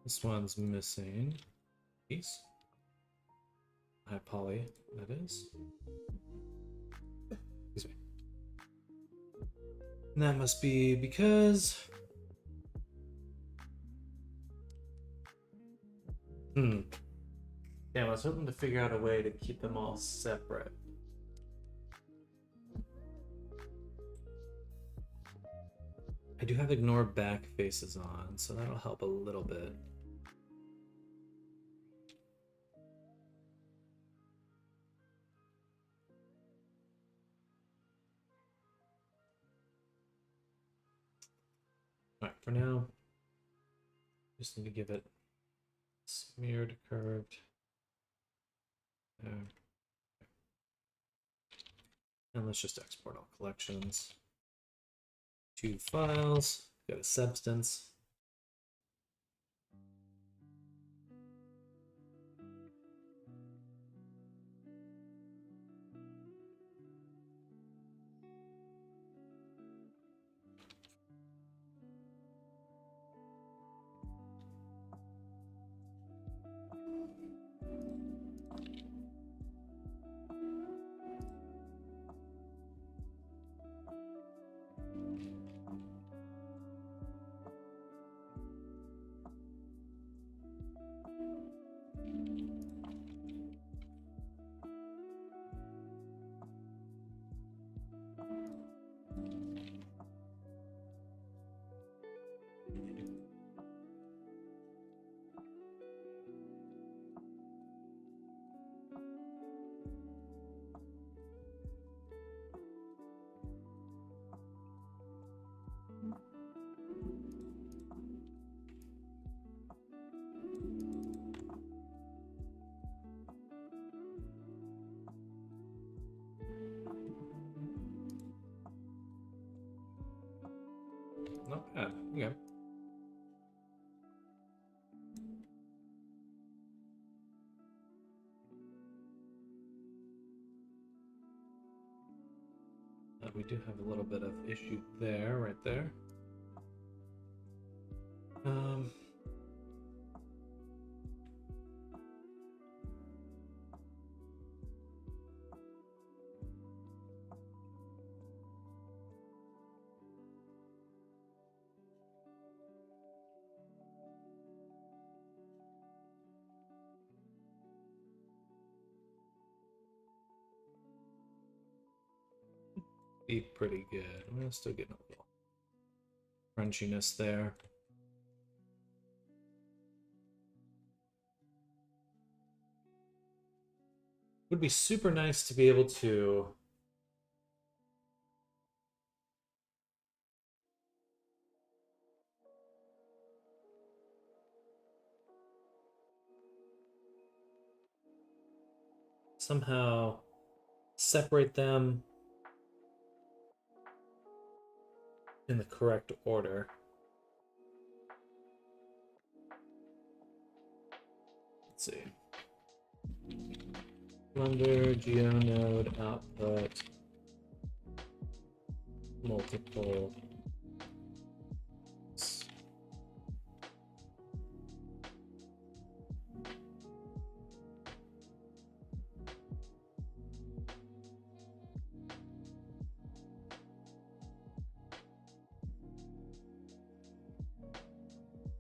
This one's missing piece. High poly, that is. Excuse me. And that must be because... Yeah, I was hoping to figure out a way to keep them all separate. I do have ignore back faces on, so that'll help a little bit. All right, for now, just need to give it smeared, curved. There. And let's just export all collections. 2 files, go to substance. Not bad. Okay. We do have a little bit of issue there, right there. Be pretty good. I'm still getting a little crunchiness there. Would be super nice to be able to somehow separate them in the correct order. Let's see. Blender, GeoNode, output, multiple.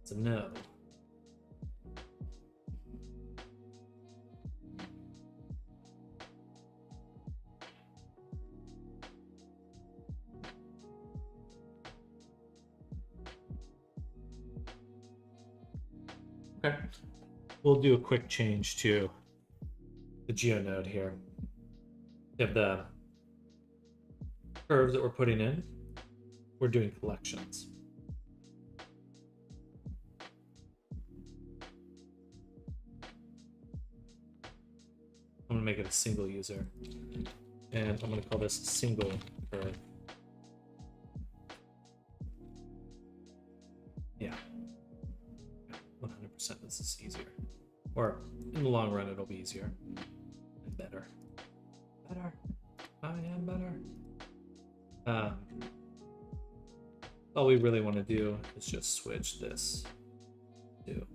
It's a no. Okay, we'll do a quick change to the GeoNode here. We have the curves that we're putting in. We're doing collections. I'm gonna make it a single user, and I'm gonna call this single curve. Yeah. 100% this is easier. Or in the long run, it'll be easier and better. Better. I am better. All we really want to do is just switch this to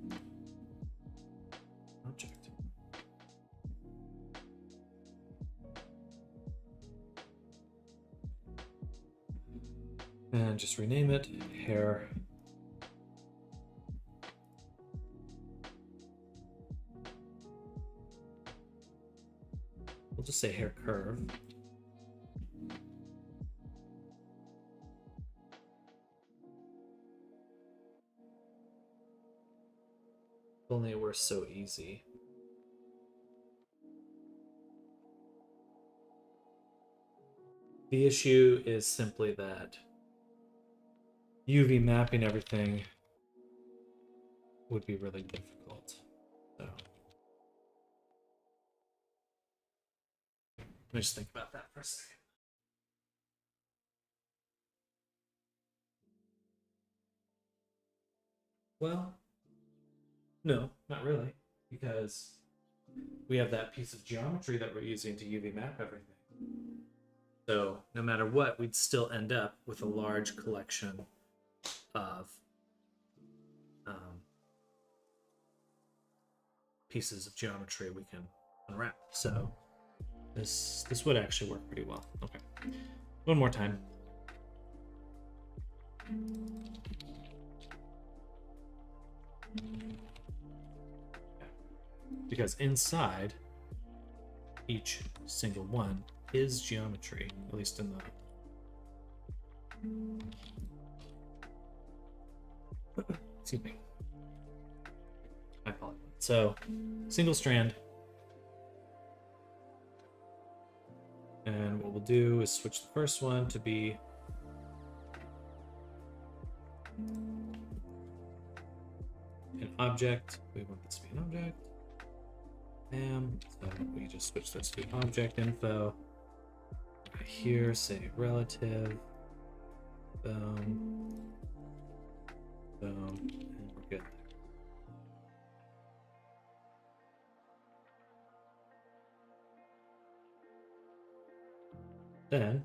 And just rename it hair. We'll just say hair curve. If only it were so easy. The issue is simply that UV mapping everything would be really difficult. So let me just think about that for a second. Well, no, not really, because we have that piece of geometry that we're using to UV map everything. So no matter what, we'd still end up with a large collection of pieces of geometry we can unwrap. So this would actually work pretty well. Okay, one more time. Because inside each single one is geometry, at least in the excuse me. I apologize. So single strand. And what we'll do is switch the first one to be an object. We want this to be an object. So we just switch this to object info. Right here, say relative. Boom. Boom. And we're good there. Then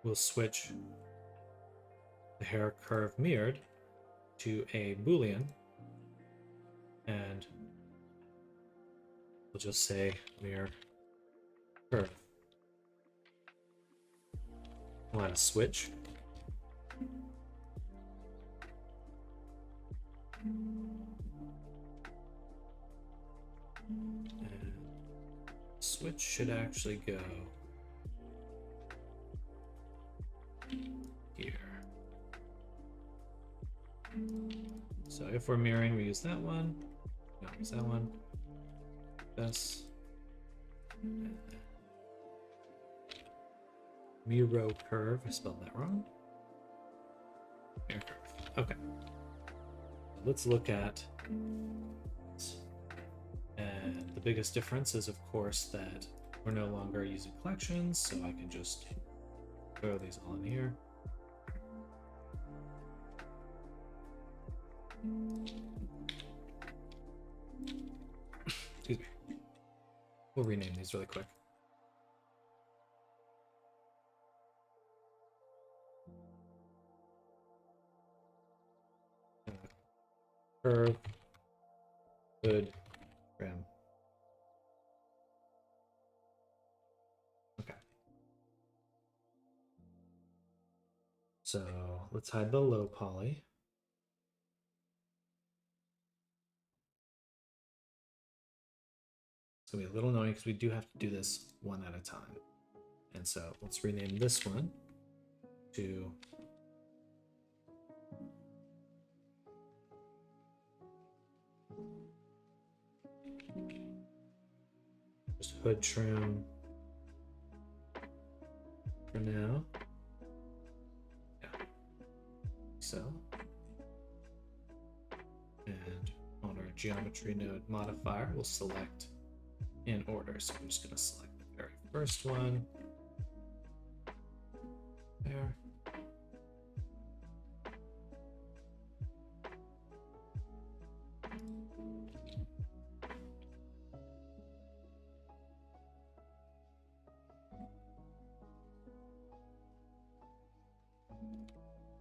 we'll switch the hair curve mirrored to a Boolean, and we'll just say mirror curve. We'll add a switch. And switch should actually go here. So if we're mirroring, we use that one. No, use that one. This. Miro curve. I spelled that wrong. Mirror curve. Okay. Let's look at. And the biggest difference is, of course, that we're no longer using collections, so I can just throw these all in here. Excuse me. We'll rename these really quick. Curve, hood, trim. Okay. So let's hide the low poly. It's gonna be a little annoying because we do have to do this one at a time. And so let's rename this one to just hood trim for now. Yeah. So. And on our geometry node modifier, we'll select in order. So I'm just going to select the very first one. There.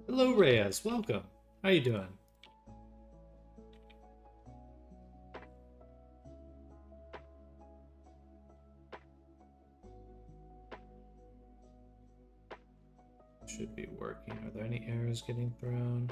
Hello, Reyes. Welcome. How you doing? be working. Are there any errors getting thrown?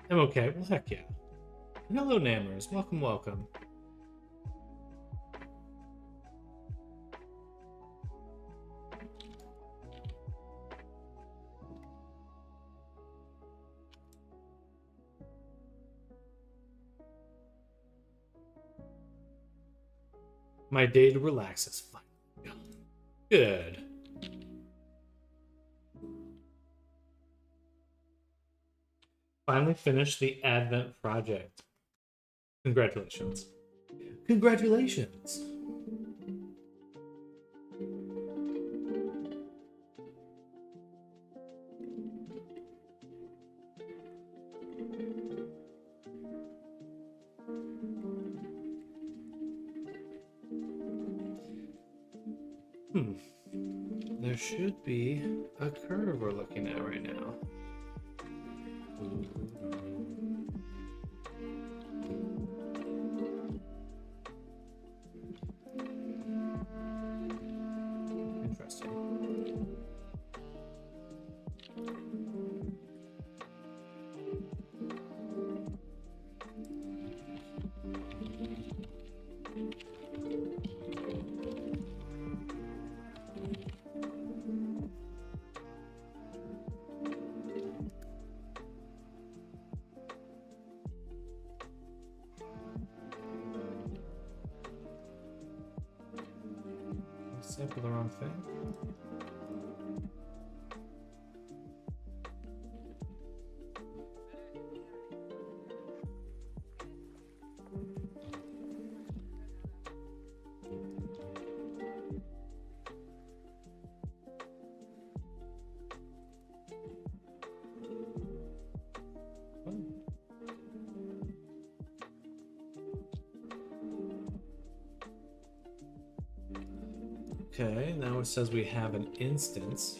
I'm okay. Well, heck yeah. Hello, Nammers. Welcome, welcome. My day to relax is finally gone. Good. Finally finished the Advent project. Congratulations. Congratulations. There should be a curve we're looking at right now. Interesting. Sample the wrong thing. Okay, now it says we have an instance.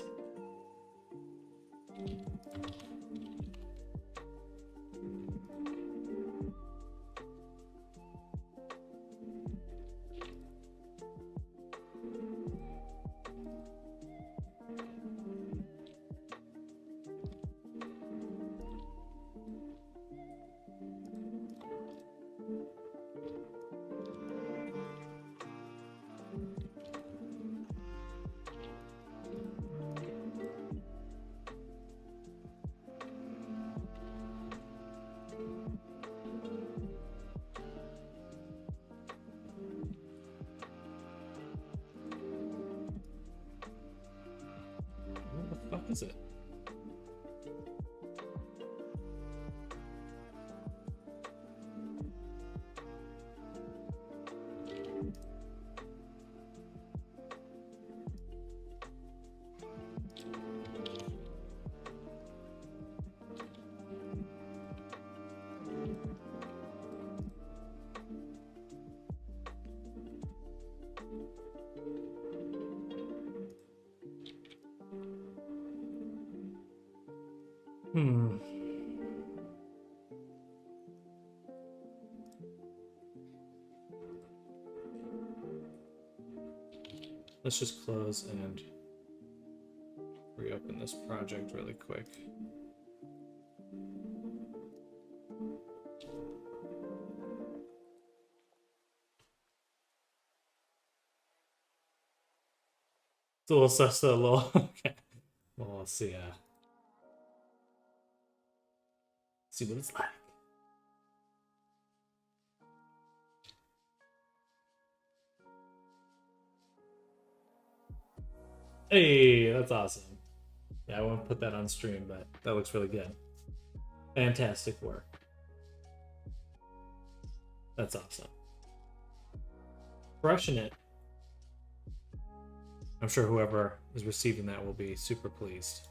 What is it? Let's just close and reopen this project really quick. It's a little sus, a little. Okay. Well, let's see. See what it's like. Hey, that's awesome. Yeah, I won't put that on stream, but that looks really good. Fantastic work. That's awesome. Crushing it. I'm sure whoever is receiving that will be super pleased.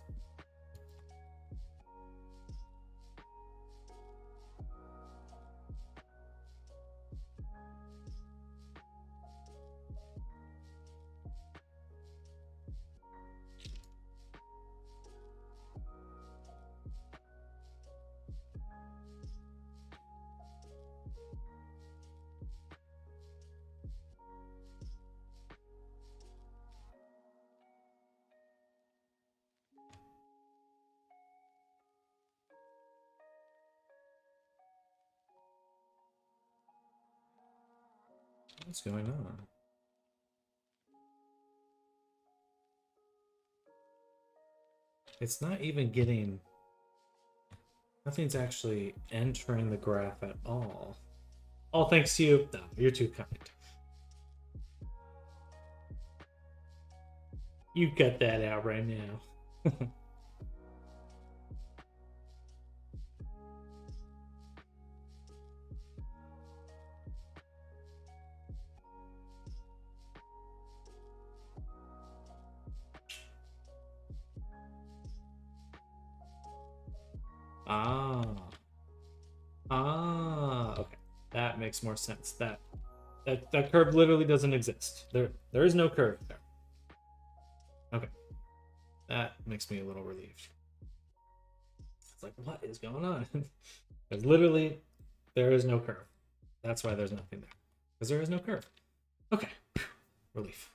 What's going on? It's not even getting... Nothing's actually entering the graph at all. All thanks to you. No, you're too kind. You cut that out right now. Okay. That makes more sense. That curve literally doesn't exist. There is no curve there. Okay. That makes me a little relieved. It's like, what is going on? Because literally, there is no curve. That's why there's nothing there. Because there is no curve. Okay. Relief.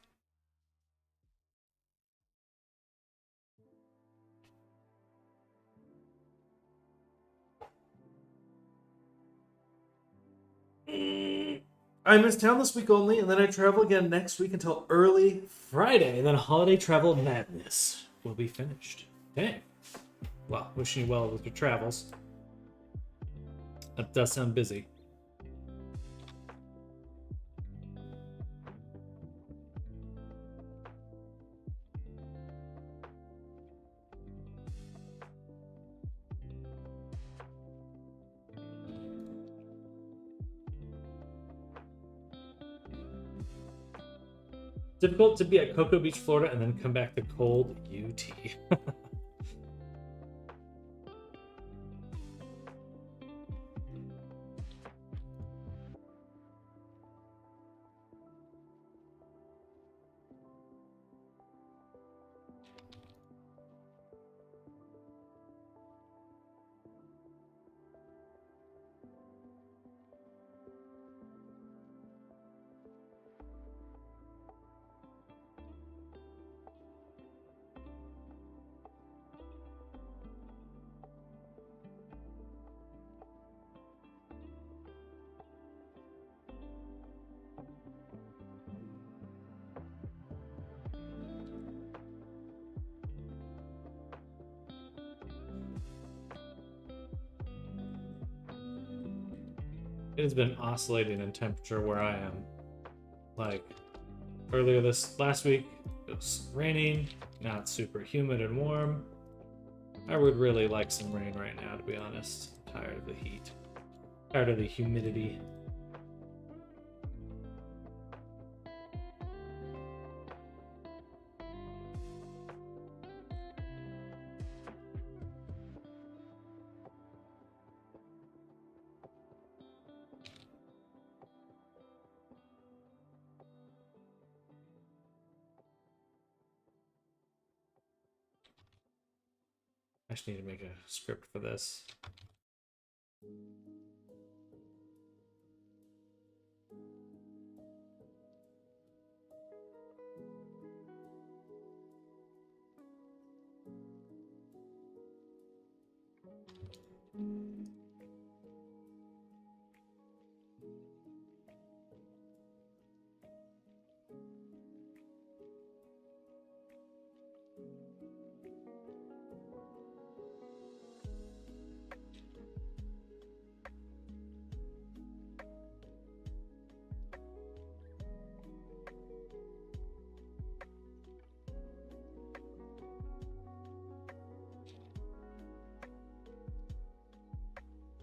I'm in town this week only, and then I travel again next week until early Friday, and then holiday travel madness will be finished. Dang. Well, wishing you well with your travels. That does sound busy. Difficult to be at Cocoa Beach, Florida, and then come back to cold UT. It has been oscillating in temperature where I am. Like earlier this last week, it was raining. Now it's super humid and warm. I would really like some rain right now, to be honest. I'm tired of the heat. Tired of the humidity. I just need to make a script for this.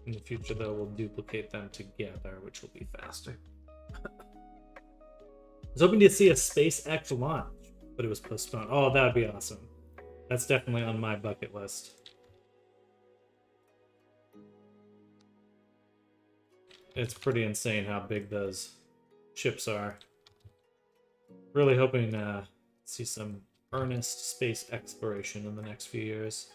In the future, though, we'll duplicate them together, which will be faster. I was hoping to see a SpaceX launch, but it was postponed. Oh, that would be awesome. That's definitely on my bucket list. It's pretty insane how big those ships are. Really hoping to see some earnest space exploration in the next few years.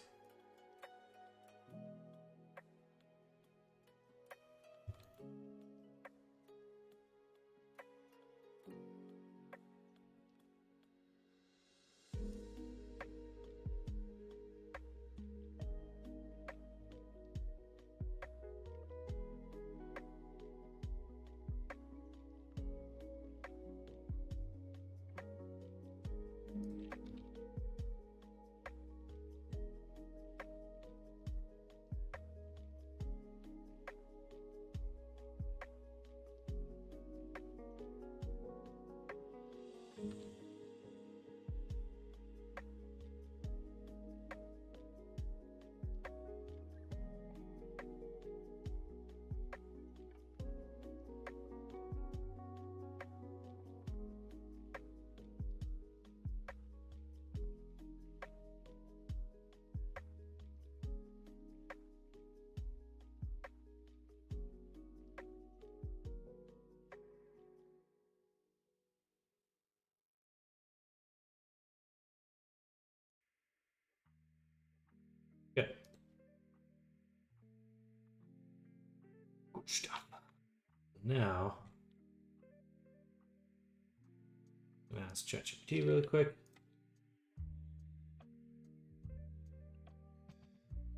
stuff. Now, I'm gonna ask ChatGPT really quick.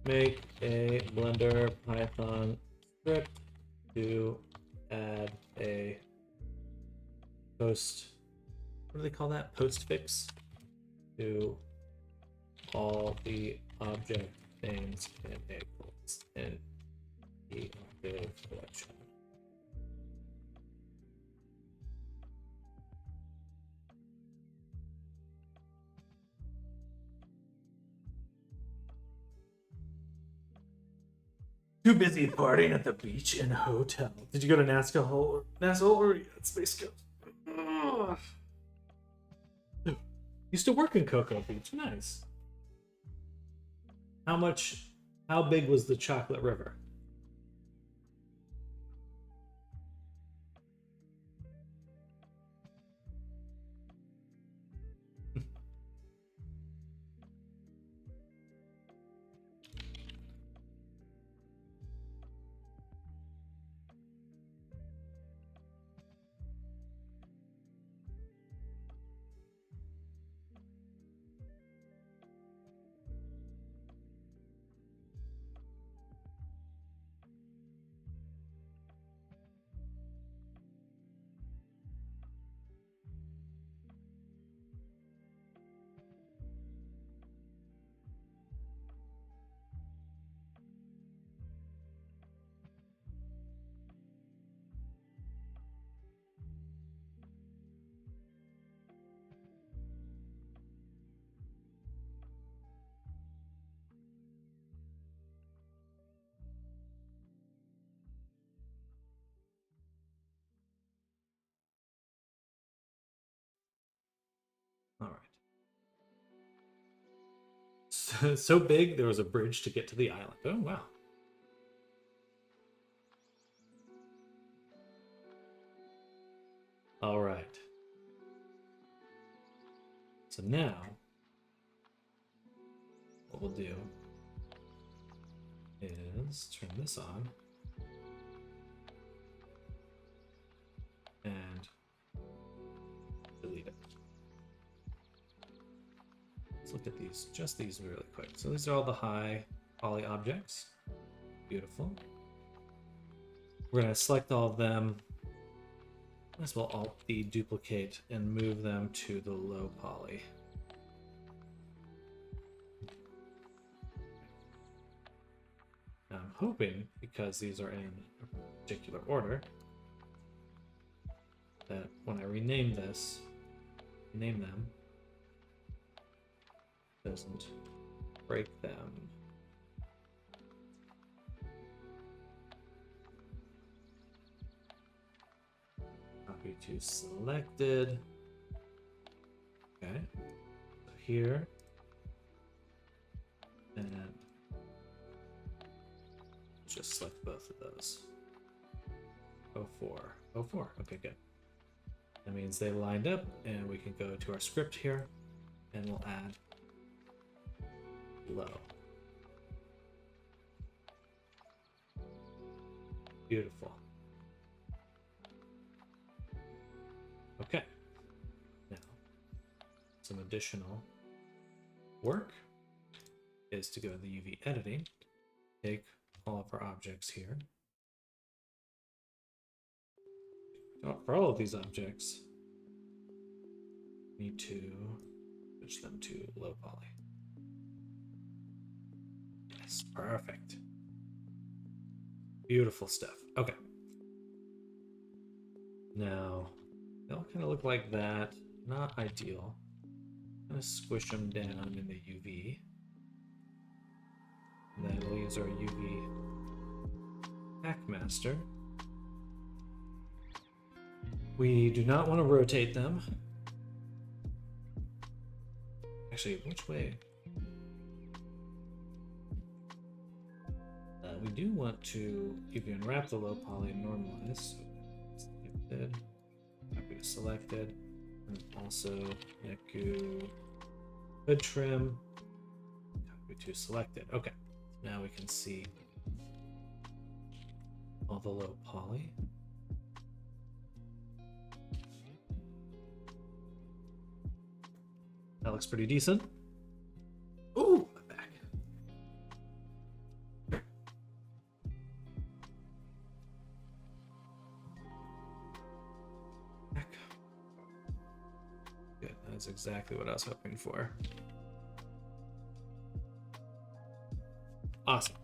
Make a Blender Python script to add a post. What do they call that? Postfix to all the object names in the Octave collection. Too busy partying at the beach and hotel. Did you go to NASA Hole or Space Coast? Ugh. Used to work in Cocoa Beach. Nice. How big was the chocolate river? All right. So big, there was a bridge to get to the island. Oh, wow. All right. So now, what we'll do is turn this on and delete it. Let's look at these, just these really quick. So these are all the high poly objects. Beautiful. We're going to select all of them. Might as well Alt duplicate and move them to the low poly. Now I'm hoping, because these are in a particular order, that when I rename them, doesn't break them. Copy to selected. Okay, so here, and just select both of those. 04, 04. Okay, good. That means they lined up, and we can go to our script here, and we'll add low. Beautiful. Okay. Now, some additional work is to go to the UV editing, take all of our objects here. For all of these objects, we need to switch them to low poly. Yes, perfect. Beautiful stuff. Okay. Now, they'll kind of look like that. Not ideal. I'm going to squish them down in the UV. And then we'll use our UV Hackmaster. We do not want to rotate them. Actually, which way? We do want to, if you unwrap the low poly and normalize, so selected, copy to selected, and also Yaku hood trim, copy to selected. Okay, now we can see all the low poly. That looks pretty decent. Ooh, my back. Good, that's exactly what I was hoping for. Awesome.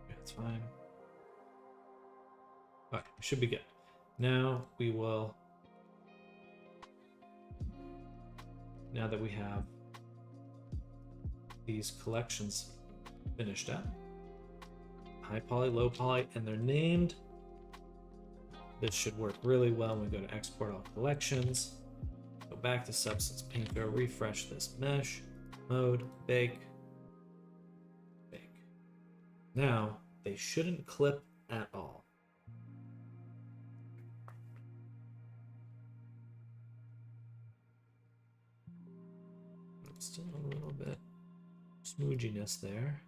That's fine. All right, should be good. Now we will, now that we have these collections finished up, high poly, low poly, and they're named, this should work really well when we go to export all collections. Go back to Substance Painter, refresh this mesh, mode, bake, bake. Now, they shouldn't clip at all. Still a little bit smooginess there.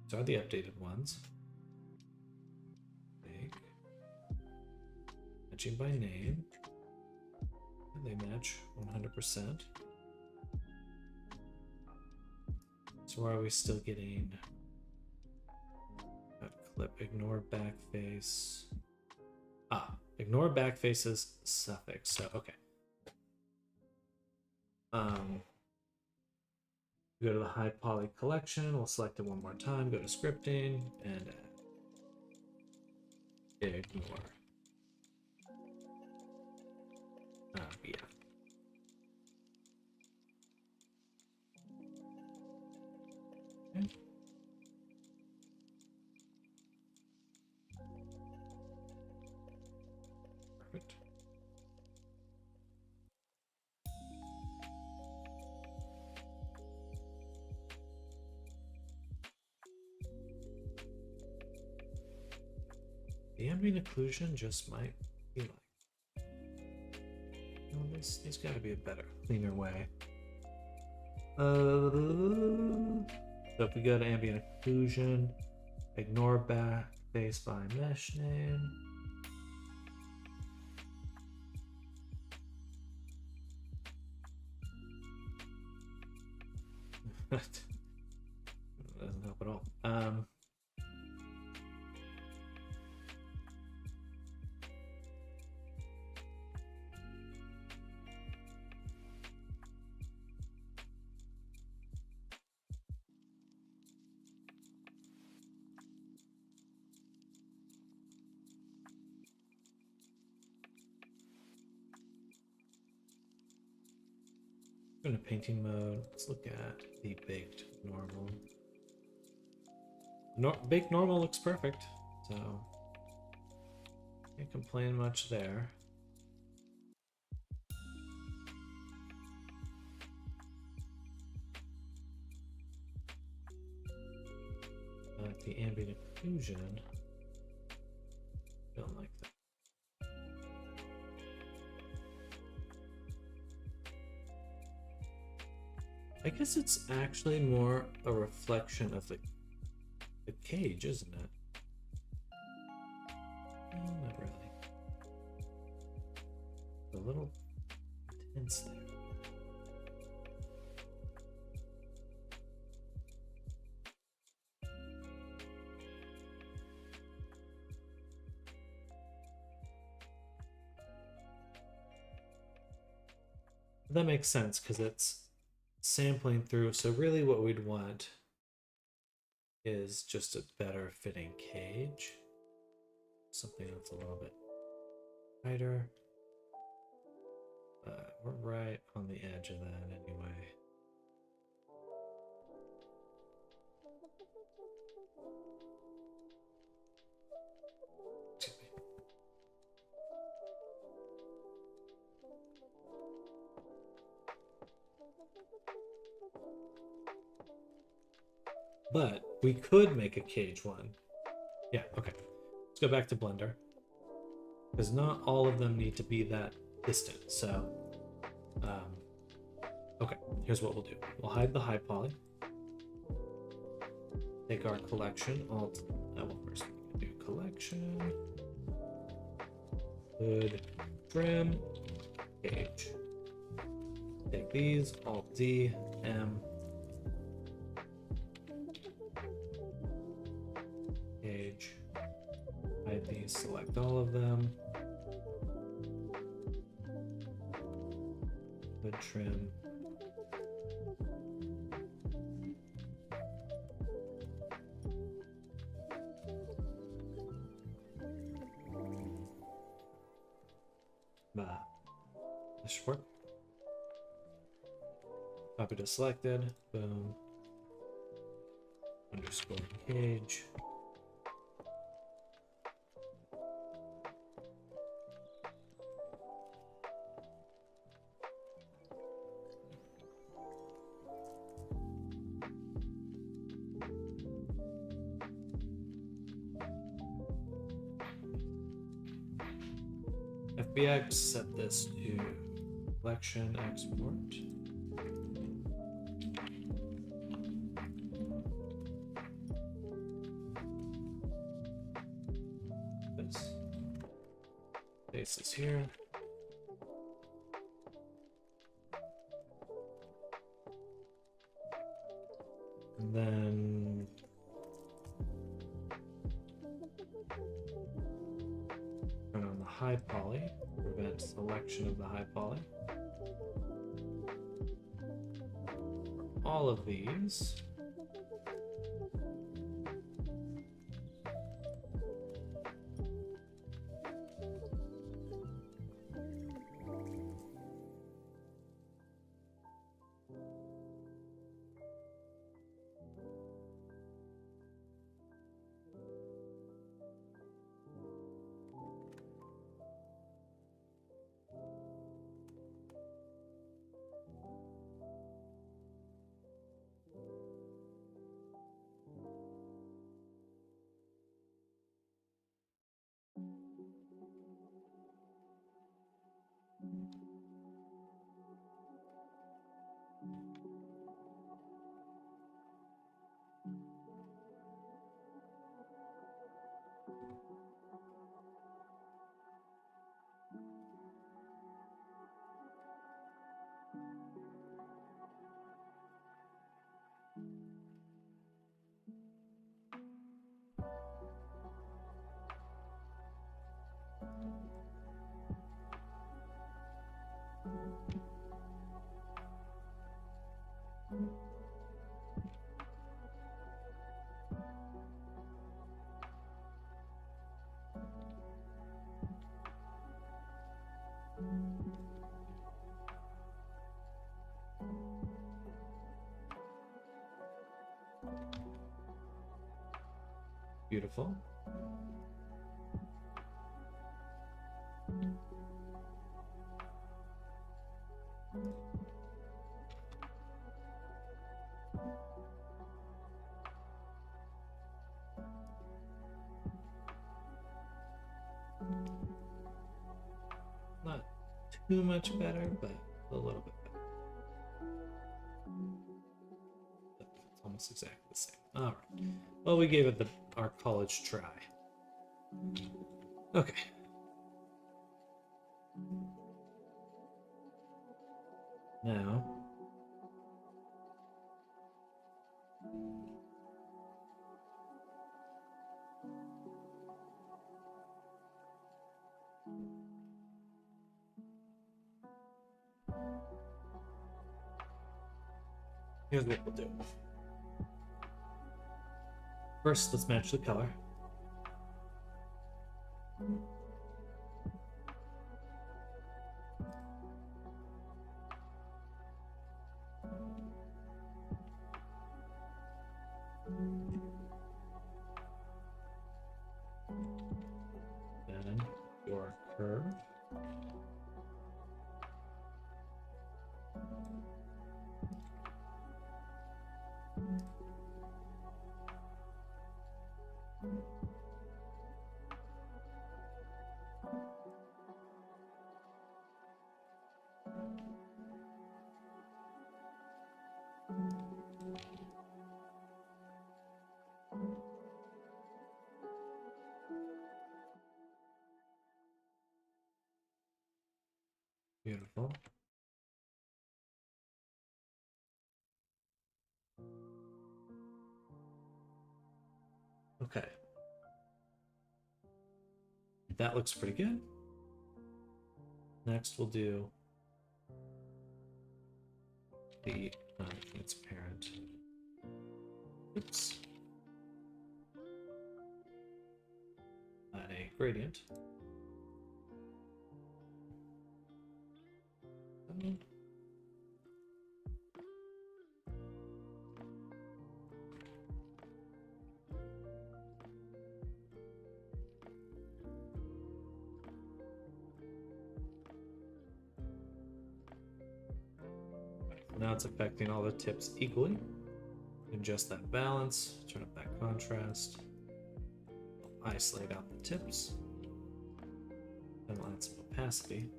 These are the updated ones. Bake. Matching by name. And they match 100%. So why are we still getting that clip? Ignore backface. Ah, ignore backface's suffix. So okay. Go to the high poly collection. We'll select it one more time. Go to scripting and ignore. Yeah. Okay. Perfect. The ambient occlusion just might be like, no, there's got to be a better, cleaner way. So if we go to ambient occlusion, ignore backface by mesh name. That doesn't help at all. Go to painting mode. Let's look at the baked normal. Baked normal looks perfect, so can't complain much there. The ambient occlusion, don't like that. I guess it's actually more a reflection of the cage, isn't it? Not really. A little intense there. That makes sense because it's sampling through. So really what we'd want is just a better fitting cage. Something that's a little bit tighter. We're right on the edge of that anyway. But we could make a cage one. Yeah, okay. Let's go back to Blender. Because not all of them need to be that distant. So, okay, here's what we'll do. We'll hide the high poly. Take our collection, alt, well, first we can do collection, hood, trim, gauge. Take these, alt D, M, gauge, hide these, select all of them, hood, trim, this should work. Copy to selected, boom, underscore gauge. FBX, set this to collection export. This. Paste this here. And then turn on the high poly, prevent selection of the high poly. For all of these, beautiful. Not too much better, but a little bit better. It's almost exactly the same. All right. Well, we gave it our college try. Okay. Now, here's what we'll do. First, let's match the color. Then your curve. Beautiful. Okay. That looks pretty good. Next, we'll do the transparent. Oops. Add a gradient. Now it's affecting all the tips equally. Adjust that balance, turn up that contrast, isolate out the tips, and we'll add some opacity.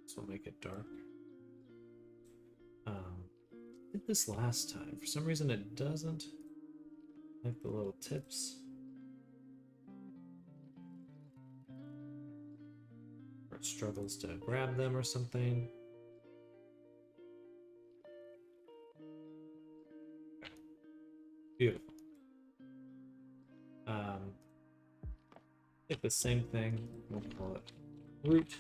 This will make it dark. Did this last time. For some reason it doesn't like the little tips. Or it struggles to grab them or something. Beautiful. Take the same thing, we'll call it root.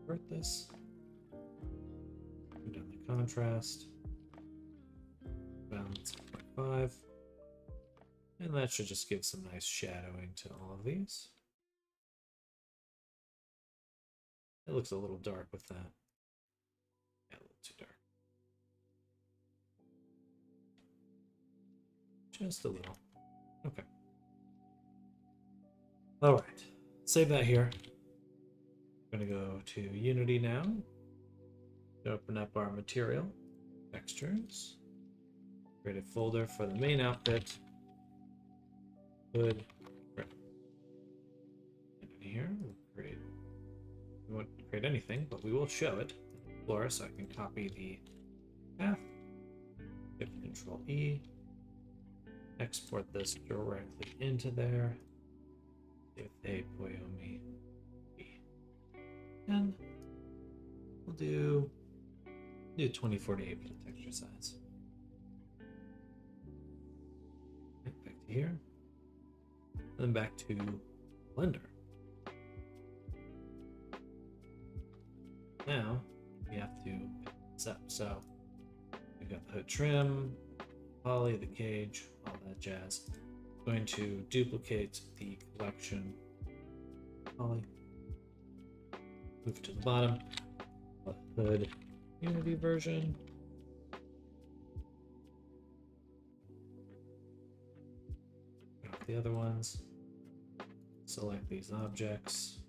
Convert this. Turn down the contrast. Balance 0.5. And that should just give some nice shadowing to all of these. It looks a little dark with that. Yeah, a little too dark. Just a little. Okay. All right. Save that here. I'm going to go to Unity now. Open up our material, textures. Create a folder for the main outfit. Hood. And in here, we won't create anything, but we will show it. Explorer, so I can copy the path. Hit Control E. Export this directly into there. With a Poyomi B. And we'll do 2048 for the texture size. Back to here. Then back to Blender. Now we have to pick this up. So we've got the hood trim, poly, the cage, all that jazz. I'm going to duplicate the collection poly. Move to the bottom. Hood Unity version. The other ones. Select these objects,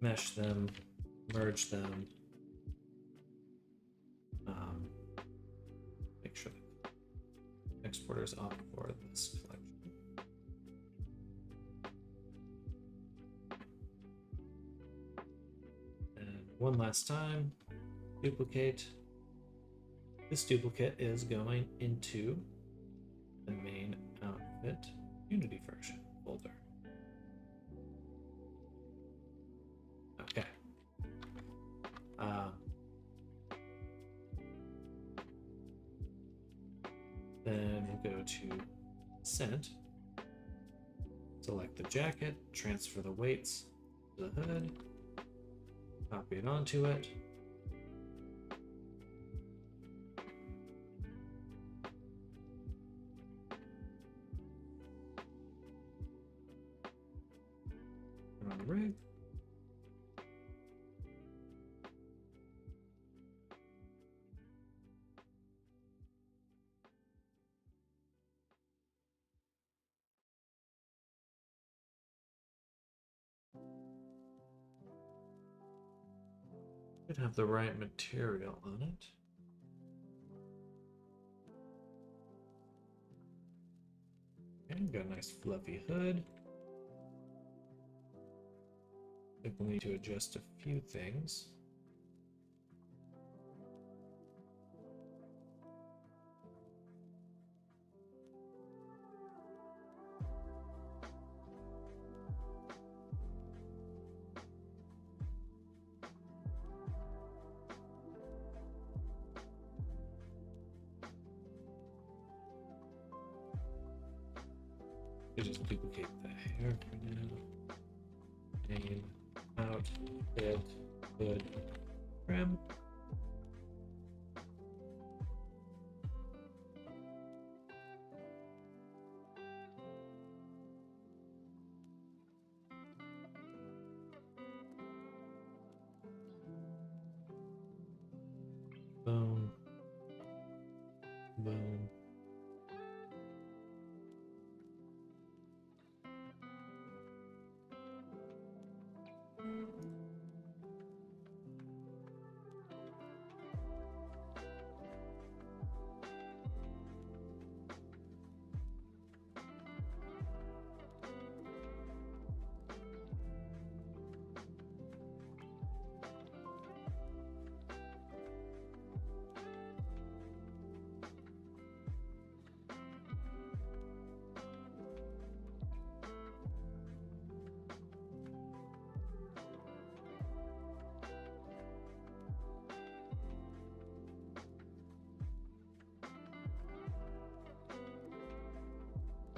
mesh them, merge them, make sure the exporter is off for this collection. And one last time, duplicate. This duplicate is going into the main outfit Unity version folder. Okay. Then we'll go to Scent. Select the jacket, transfer the weights to the hood, copy it onto it. On the rig. Should have the right material on it. Okay, got a nice fluffy hood. I think we'll need to adjust a few things. Just duplicate the hair for now. Name, outfit, hood, trim. Boom. Boom.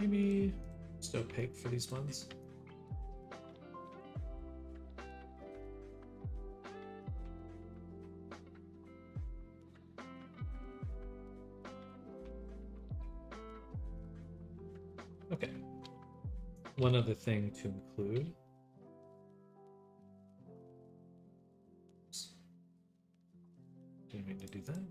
Maybe just opaque for these ones. Okay. One other thing to include. Oops. Didn't mean to do that.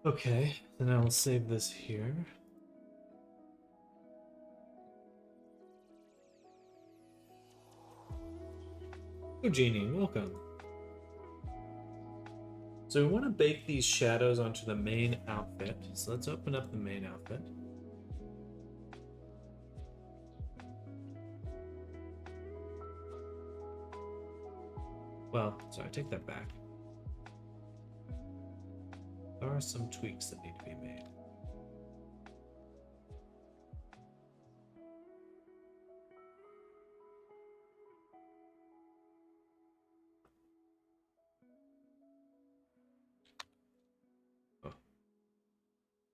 Okay, then I'll save this here. Oh, Jeannie, welcome. So we want to bake these shadows onto the main outfit. So let's open up the main outfit. Well, sorry, take that back. There are some tweaks that need to be made. Oh.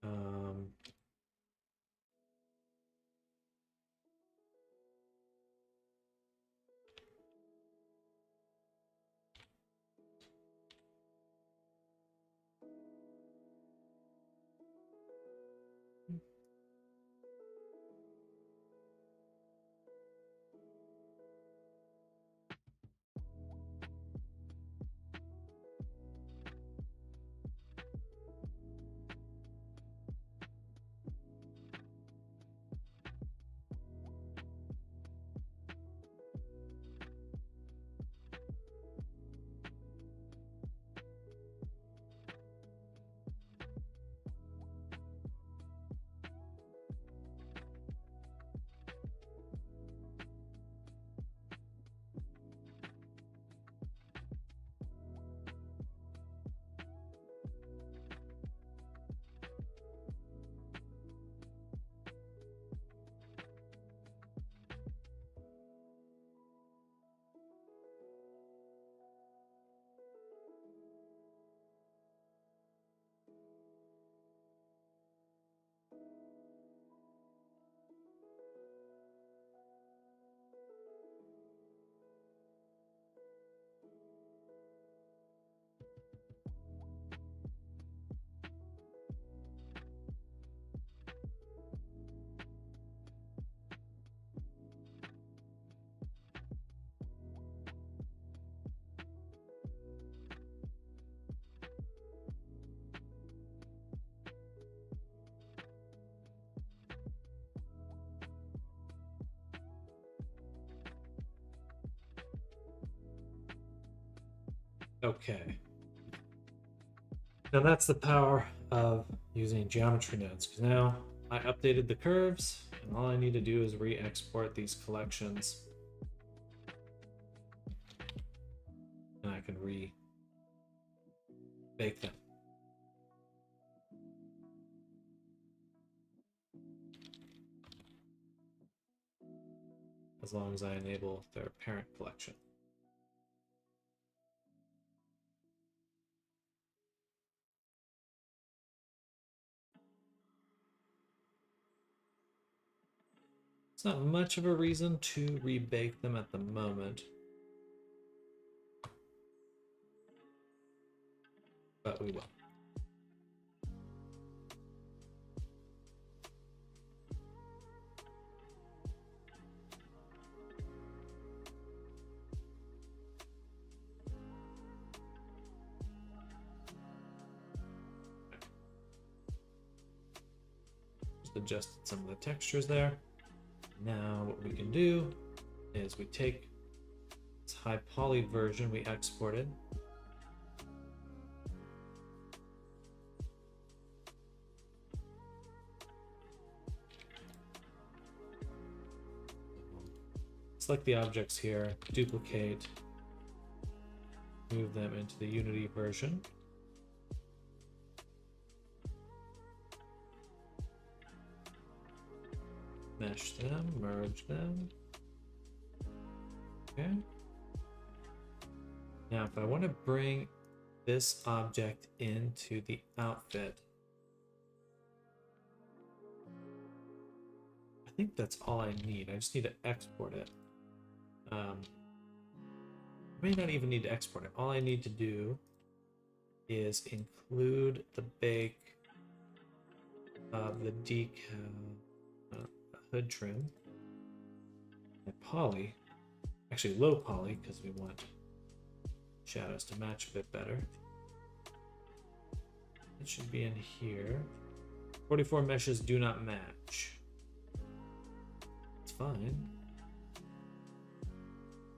Um, Okay. Now that's the power of using geometry nodes, because now I updated the curves, and all I need to do is re-export these collections. And I can re-bake them. As long as I enable their parent collection. It's not much of a reason to rebake them at the moment, but we will. Just adjusted some of the textures there. Now what we can do is we take this high poly version we exported. Select the objects here, duplicate, move them into the Unity version. Mesh them, merge them. Okay. Now, if I want to bring this object into the outfit, I think that's all I need. I just need to export it. I may not even need to export it. All I need to do is include the bake of the decal hood trim and poly, actually low poly, because we want shadows to match a bit better. It should be in here. 44 meshes do not match. It's fine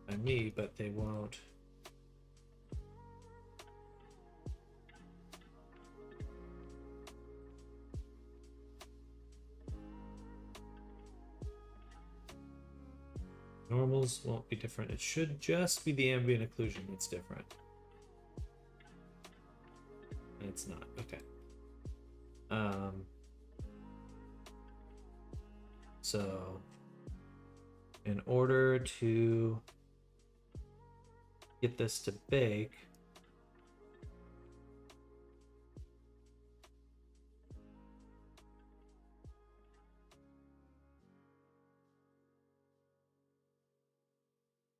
by me, but they won't. Normals won't be different. It should just be the ambient occlusion that's different. And it's not. Okay. So in order to get this to bake,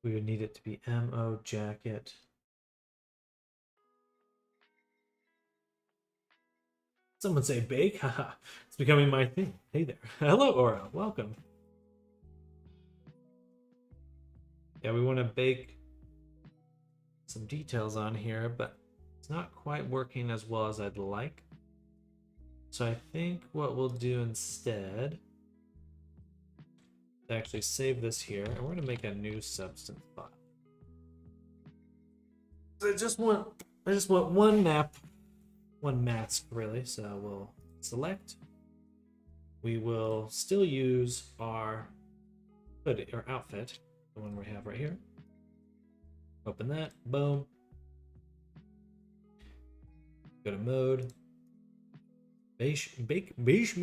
we would need it to be MO jacket. Someone say bake? Haha, it's becoming my thing. Hey there. Hello, Aura. Welcome. Yeah, we want to bake some details on here, but it's not quite working as well as I'd like. So I think what we'll do instead is actually save this here, and we're going to make a new substance file. So I just want one map, one mask really. So we'll select. We will still use our hood or outfit, the one we have right here. Open that, boom. Go to mode. Bake mesh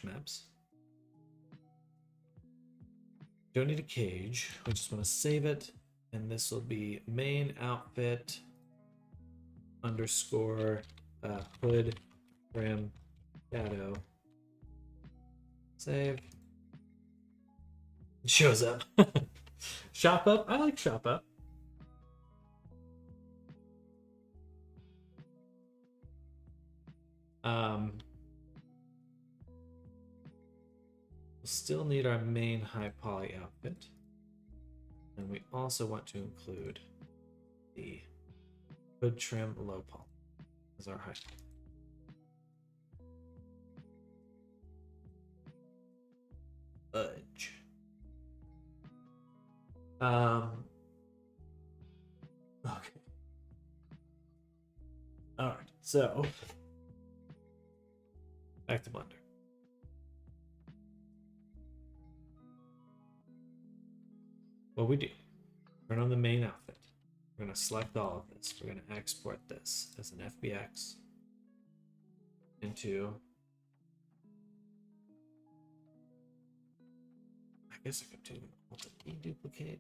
maps. Don't need a cage. We just want to save it, and this will be main outfit underscore hood trim shadow. Save. It shows up. Shop up. I like shop up. We'll still need our main high poly outfit, and we also want to include the hood trim low poly as our high poly. Fudge. Okay. All right. So back to Blender. What we do, turn on the main outfit. We're going to select all of this. We're going to export this as an FBX into, I guess I could do deduplicate.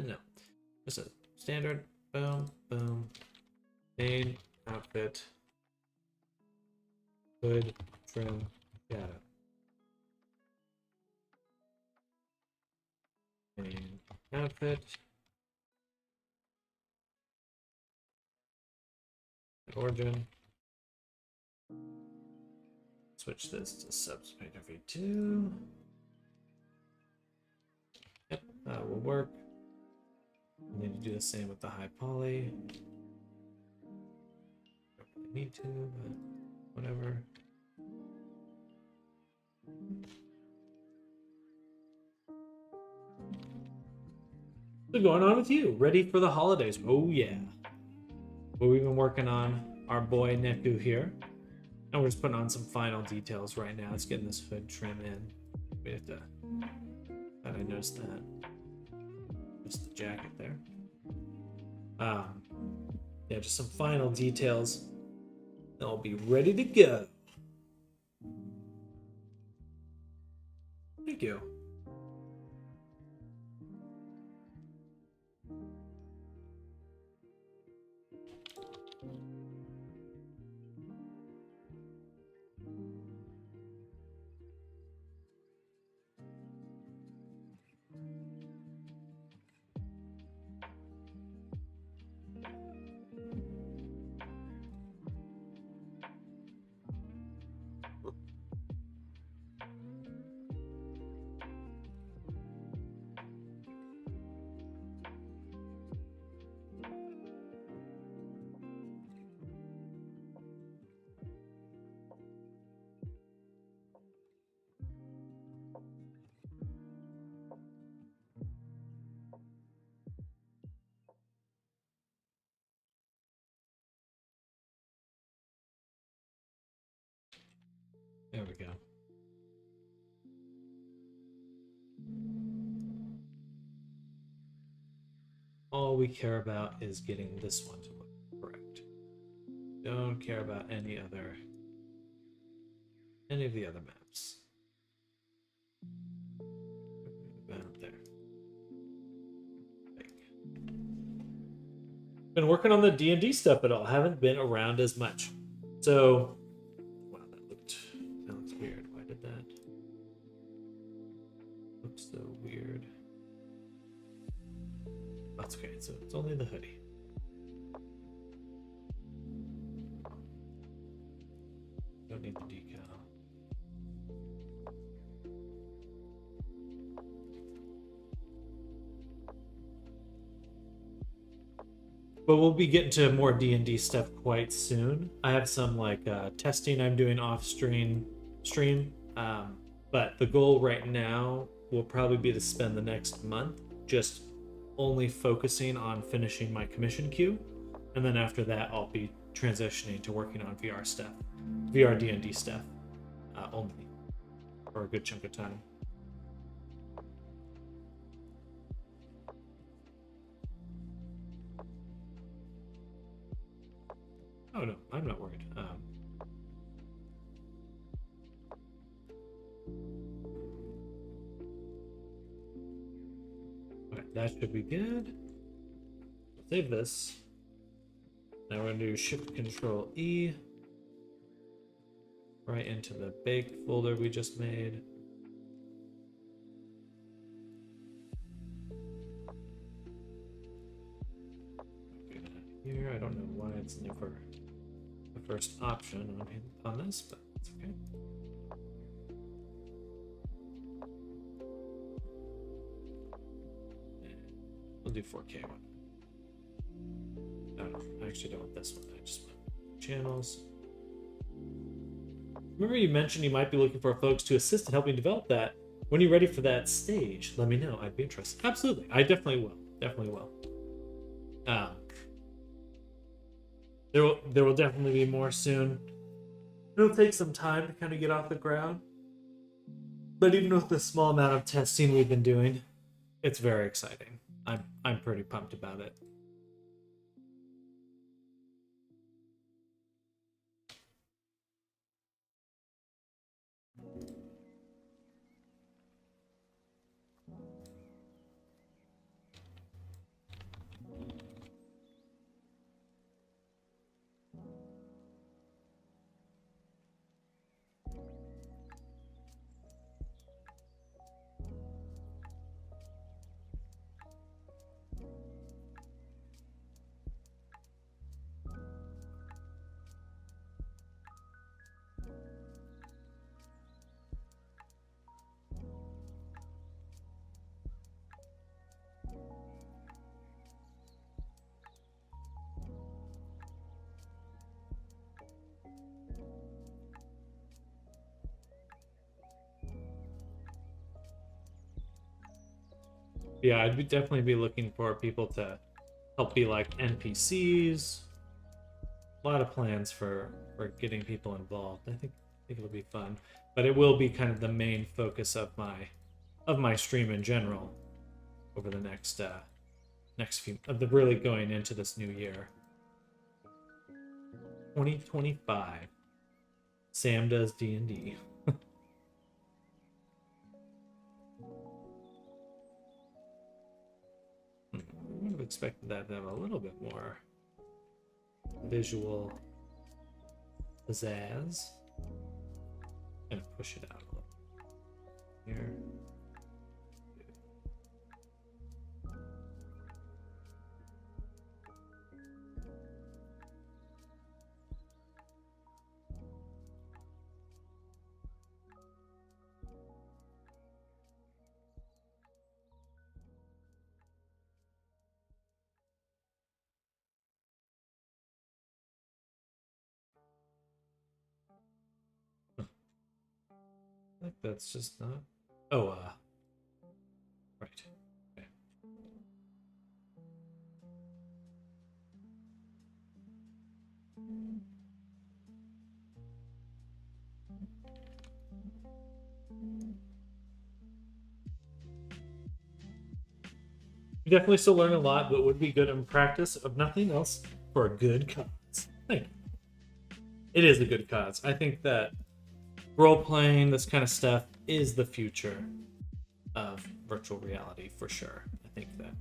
No, just a standard. Boom, boom. Main outfit. Hood trim data. Main outfit. Origin. Switch this to subspace v2. Yep, that will work. We need to do the same with the high poly. Don't really need to, but whatever. What's going on with you? Ready for the holidays? Oh yeah. Well, we've been working on our boy Neku here, and we're just putting on some final details right now. It's getting this hood trim in. We have to. Thought I noticed that. Just the jacket there. Yeah, just some final details. Then I'll be ready to go. Thank you. There we go. All we care about is getting this one to look correct. Don't care about any of the other maps. Out there. Been working on the D&D stuff at all. Haven't been around as much. So, wow, that looks weird. Why did that? Looks so weird. That's okay. So it's only the hoodie. Don't need the decal. But we'll be getting to more D&D stuff quite soon. I have some like testing I'm doing off stream. But the goal right now will probably be to spend the next month just only focusing on finishing my commission queue, and then after that I'll be transitioning to working on VR stuff, VR D&D stuff only for a good chunk of time. Oh no, I'm not worried. Alright, that should be good. Save this. Now we're going to do Shift Control E right into the baked folder we just made. Here, I don't know why it's never the first option on this, but it's okay. We'll do 4K one. No, I actually don't want this one. I just want channels. Remember you mentioned you might be looking for folks to assist in helping develop that. When you're ready for that stage, let me know. I'd be interested. Absolutely. I definitely will. Definitely will. Um, there will definitely be more soon. It'll take some time to kind of get off the ground, but even with the small amount of testing we've been doing, it's very exciting. I'm pretty pumped about it. Yeah, definitely be looking for people to help be like NPCs. A lot of plans for getting people involved. I think it'll be fun, but it will be kind of the main focus of my stream in general over the next few of the really going into this new year. 2025. Sam does D&D. I would have expected that to have a little bit more visual pizzazz. Gonna push it out a little here. I think that's just not. Oh, right. Okay. You definitely still learn a lot, but would be good in practice, of nothing else, for a good cause. Thank you. It is a good cause. I think that role playing, this kind of stuff, is the future of virtual reality for sure. I think that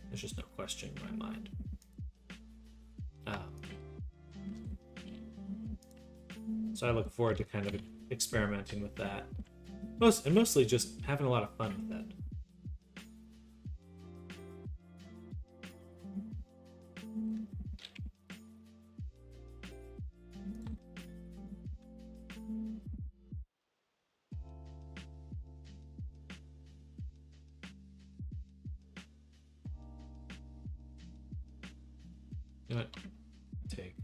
there's just no question in my mind. So I look forward to kind of experimenting with that. Mostly just having a lot of fun with it. You know what? Take.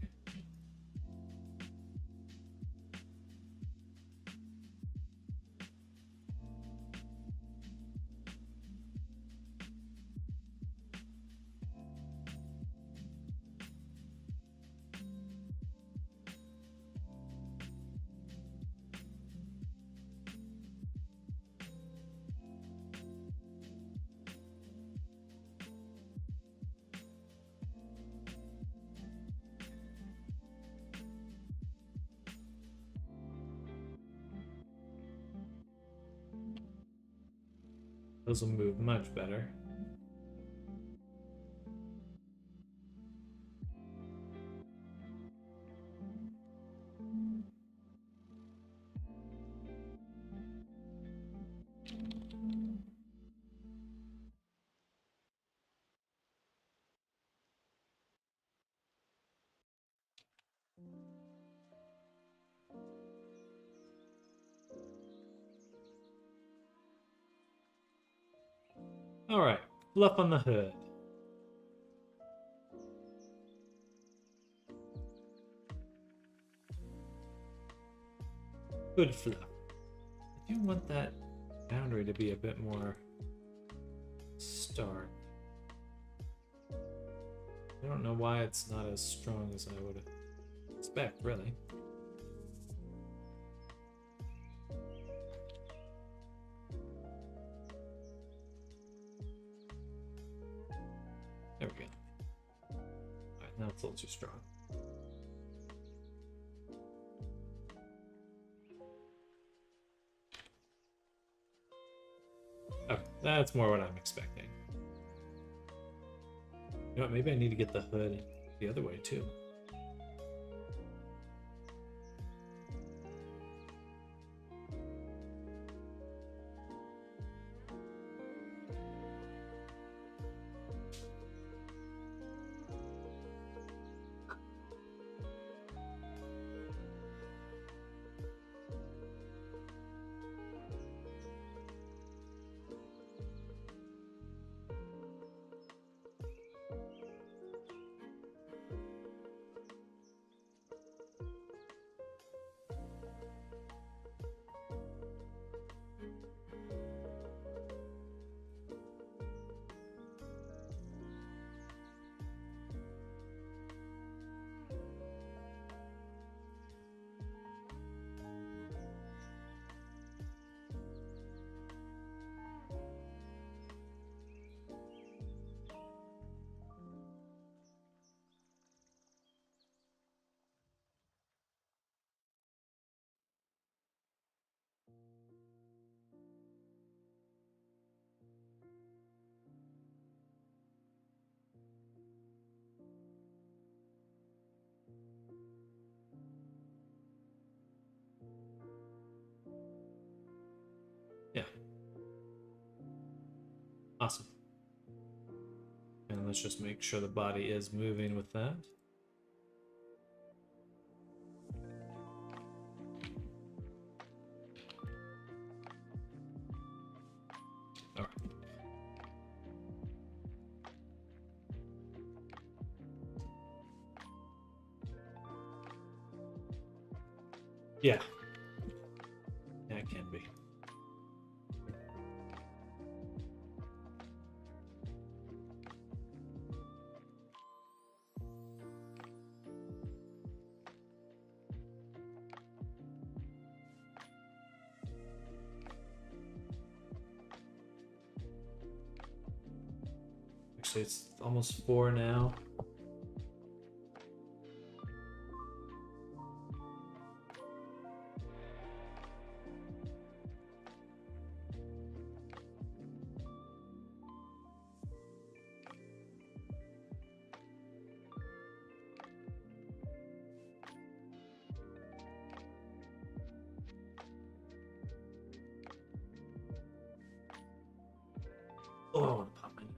Those will move much better. All right, fluff on the hood. Good fluff. I do want that boundary to be a bit more stark. I don't know why it's not as strong as I would expect, really. There we go. Alright, now it's a little too strong. Okay, that's more what I'm expecting. You know what, maybe I need to get the hood the other way too. Yeah. Awesome. And let's just make sure the body is moving with that. All right. Yeah. Yeah, it can be. Actually, it's almost 4 now. Oh, I want to pop my neck.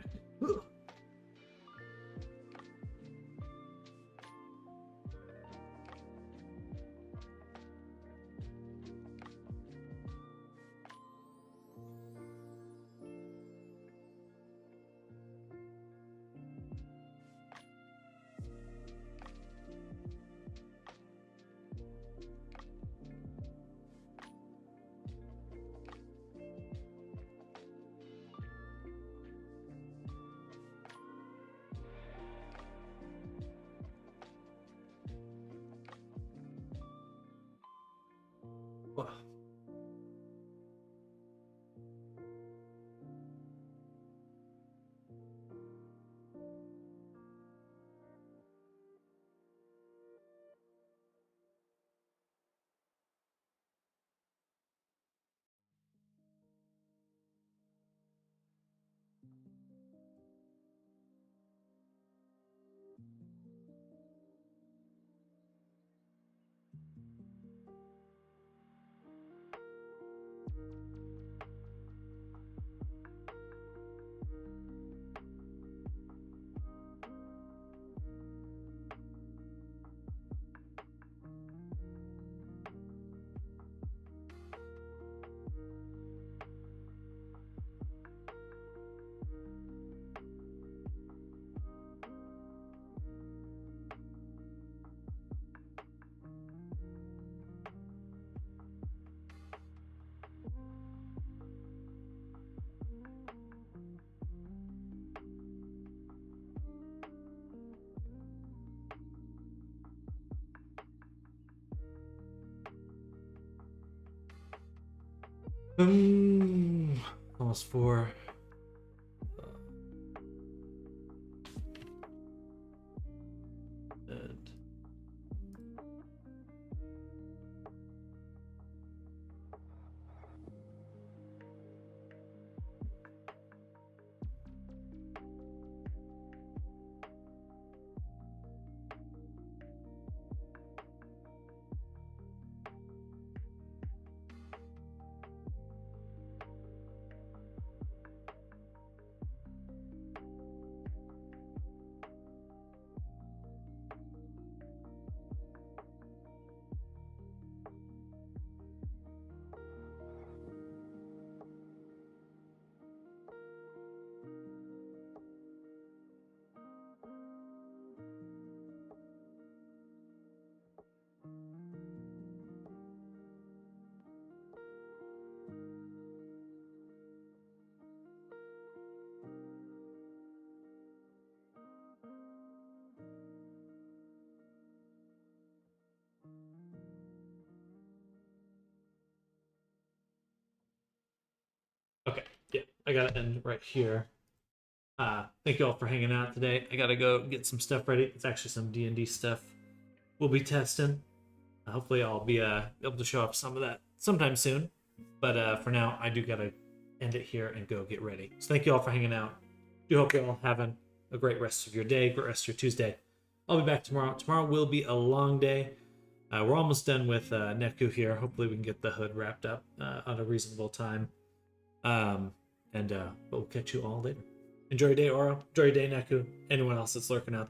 Almost 4. And okay, yeah, I gotta end right here. Thank you all for hanging out today. I gotta go get some stuff ready. It's actually some D&D stuff we'll be testing. Hopefully, I'll be able to show off some of that sometime soon. But for now, I do gotta end it here and go get ready. So thank you all for hanging out. Do hope you're all having a great rest of your day, great rest of your Tuesday. I'll be back tomorrow. Tomorrow will be a long day. We're almost done with Neku here. Hopefully, we can get the hood wrapped up on a reasonable time. But we'll catch you all later. Enjoy your day, Oro. Enjoy your day, Neku. Anyone else that's lurking out there.